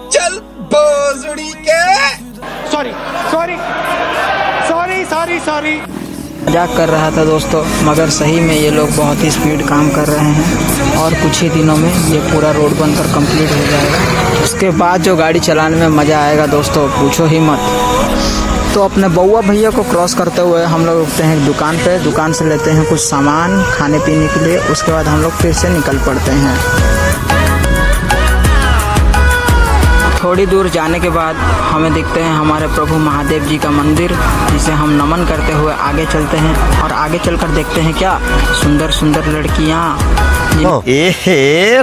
चल बोजड़ी के sorry sorry sorry sorry sorry मजाक कर रहा था दोस्तों, मगर सही में ये लोग बहुत ही स्पीड काम कर रहे हैं और कुछ ही दिनों में ये पूरा रोड बनकर कंप्लीट हो जाएगा। उसके बाद जो गाड़ी चलाने में मज़ा आएगा दोस्तों, पूछो ही मत। तो अपने बउआ भैया को क्रॉस करते हुए हम लोग रुकते हैं एक दुकान पे। दुकान से लेते हैं कुछ सामान खाने पीने के लिए, उसके बाद हम लोग फिर से निकल पड़ते हैं। थोड़ी दूर जाने के बाद हमें दिखते हैं हमारे प्रभु महादेव जी का मंदिर, जिसे हम नमन करते हुए आगे चलते हैं। और आगे चलकर देखते हैं क्या सुंदर सुंदर लड़कियाँ।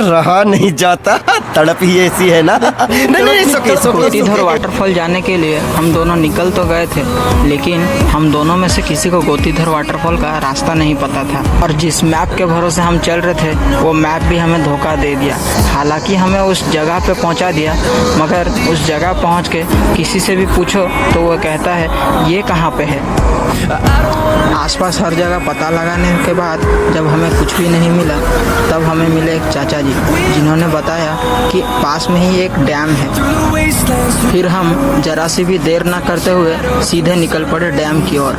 रहा नहीं जाता, तड़प ही ऐसी है ना। गोतीधर वाटरफॉल जाने के लिए हम दोनों निकल तो गए थे, लेकिन हम दोनों में से किसी को गोतीधर वाटरफॉल का रास्ता नहीं पता था। और जिस मैप के भरोसे हम चल रहे थे, वो मैप भी हमें धोखा दे दिया। हालांकि हमें उस जगह पे पहुंचा दिया, मगर उस जगह पहुंच के किसी से भी पूछो तो वो कहता है ये कहाँ पे है। आसपास हर जगह पता लगाने के बाद जब हमें कुछ भी नहीं मिला, तब हमें मिले एक चाचा जी, जिन्होंने बताया कि पास में ही एक डैम है। फिर हम जरा सी भी देर ना करते हुए सीधे निकल पड़े डैम की ओर।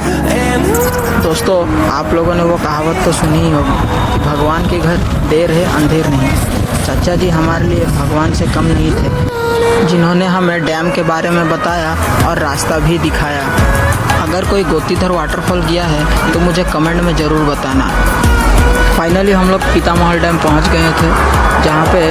दोस्तों, आप लोगों ने वो कहावत तो सुनी ही होगी कि भगवान के घर देर है अंधेर नहीं। चाचा जी हमारे लिए भगवान से कम नहीं थे, जिन्होंने हमें डैम के बारे में बताया और रास्ता भी दिखाया। अगर कोई गोतीधर वाटरफॉल गया है तो मुझे कमेंट में ज़रूर बताना। फाइनली हम लोग पितामहल डैम पहुंच गए थे, जहां पे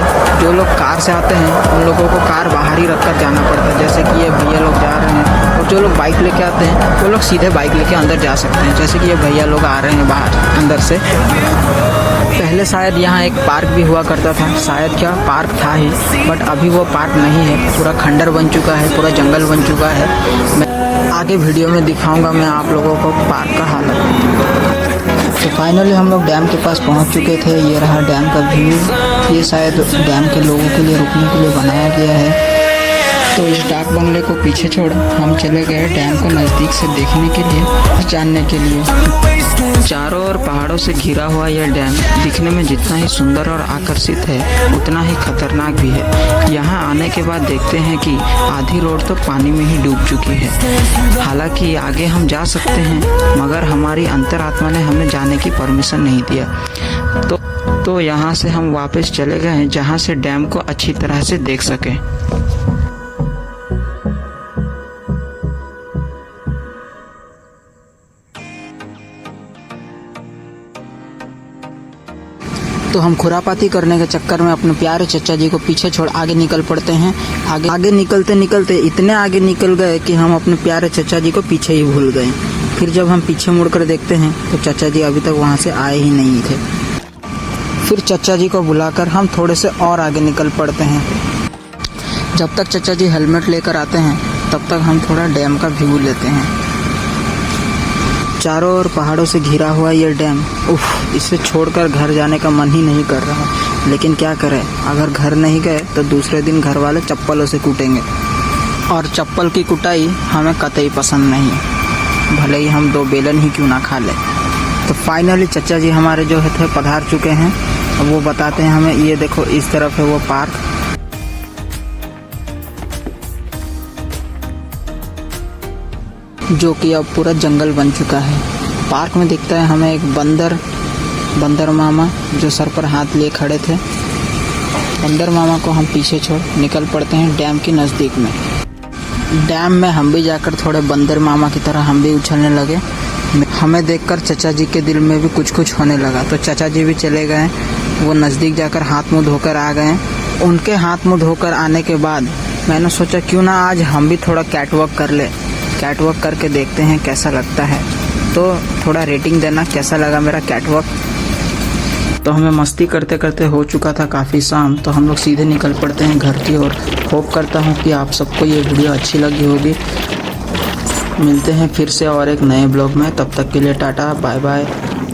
जो लोग कार से आते हैं उन लोगों को कार बाहर ही रखकर जाना पड़ता है, जैसे कि ये भैया लोग जा रहे हैं। और जो लोग बाइक लेके आते हैं वो लोग सीधे बाइक लेके अंदर जा सकते हैं, जैसे कि ये भैया लोग आ रहे हैं बाहर अंदर से। पहले शायद यहाँ एक पार्क भी हुआ करता था, शायद क्या पार्क था ही, बट अभी वो पार्क नहीं है, पूरा खंडर बन चुका है, पूरा जंगल बन चुका है। मैं आगे वीडियो में दिखाऊंगा मैं आप लोगों को पार्क का हालत। तो फाइनली हम लोग डैम के पास पहुंच चुके थे। ये रहा डैम का व्यू। ये शायद डैम के लोगों के लिए रुकने के लिए बनाया गया है। तो इस डाक बंगले को पीछे छोड़ हम चले गए डैम को नज़दीक से देखने के लिए, जानने के लिए। चारों ओर पहाड़ों से घिरा हुआ यह डैम दिखने में जितना ही सुंदर और आकर्षित है, उतना ही खतरनाक भी है। यहाँ आने के बाद देखते हैं कि आधी रोड तो पानी में ही डूब चुकी है। हालांकि आगे हम जा सकते हैं, मगर हमारी अंतरात्मा ने हमें जाने की परमिशन नहीं दिया। तो यहाँ से हम वापस चले गए, जहाँ से डैम को अच्छी तरह से देख सकें। तो हम खुरापाती करने के चक्कर में अपने प्यारे चचा जी को पीछे छोड़ आगे निकल पड़ते हैं। आगे निकलते निकलते इतने आगे निकल गए कि हम अपने प्यारे चचा जी को पीछे ही भूल गए। फिर जब हम पीछे मुड़कर देखते हैं तो चचा जी अभी तक वहाँ से आए ही नहीं थे। फिर चचा जी को बुलाकर हम थोड़े से और आगे निकल पड़ते हैं। जब तक चचा जी हेलमेट लेकर आते हैं, तब तक हम थोड़ा डैम का व्यू लेते हैं। चारों ओर पहाड़ों से घिरा हुआ ये डैम, उफ, इसे छोड़कर घर जाने का मन ही नहीं कर रहा। लेकिन क्या करें, अगर घर नहीं गए तो दूसरे दिन घर वाले चप्पलों से कूटेंगे, और चप्पल की कुटाई हमें कतई पसंद नहीं, भले ही हम 2 बेलन ही क्यों ना खा लें। तो फाइनली चचा जी हमारे जो थे पधार चुके हैं। अब वो बताते हैं हमें, ये देखो इस तरफ है वो पार्क, जो कि अब पूरा जंगल बन चुका है। पार्क में दिखता है हमें एक बंदर मामा, जो सर पर हाथ लिए खड़े थे। बंदर मामा को हम पीछे छोड़ निकल पड़ते हैं डैम के नज़दीक में। डैम में हम भी जाकर थोड़े बंदर मामा की तरह हम भी उछलने लगे। हमें देखकर चचा जी के दिल में भी कुछ होने लगा, तो चचा जी भी चले गए। वो नज़दीक जाकर हाथ मुँह धोकर आ गए। उनके हाथ मुँह धोकर आने के बाद मैंने सोचा क्यों ना आज हम भी थोड़ा कैटवॉक कर ले। कैटवॉक करके देखते हैं कैसा लगता है। तो थोड़ा रेटिंग देना, कैसा लगा मेरा कैटवॉक। तो हमें मस्ती करते करते हो चुका था काफ़ी शाम, तो हम लोग सीधे निकल पड़ते हैं घर की ओर। होप करता हूँ कि आप सबको ये वीडियो अच्छी लगी होगी। मिलते हैं फिर से और एक नए ब्लॉग में, तब तक के लिए टाटा बाय बाय,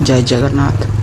जय जगन्नाथ।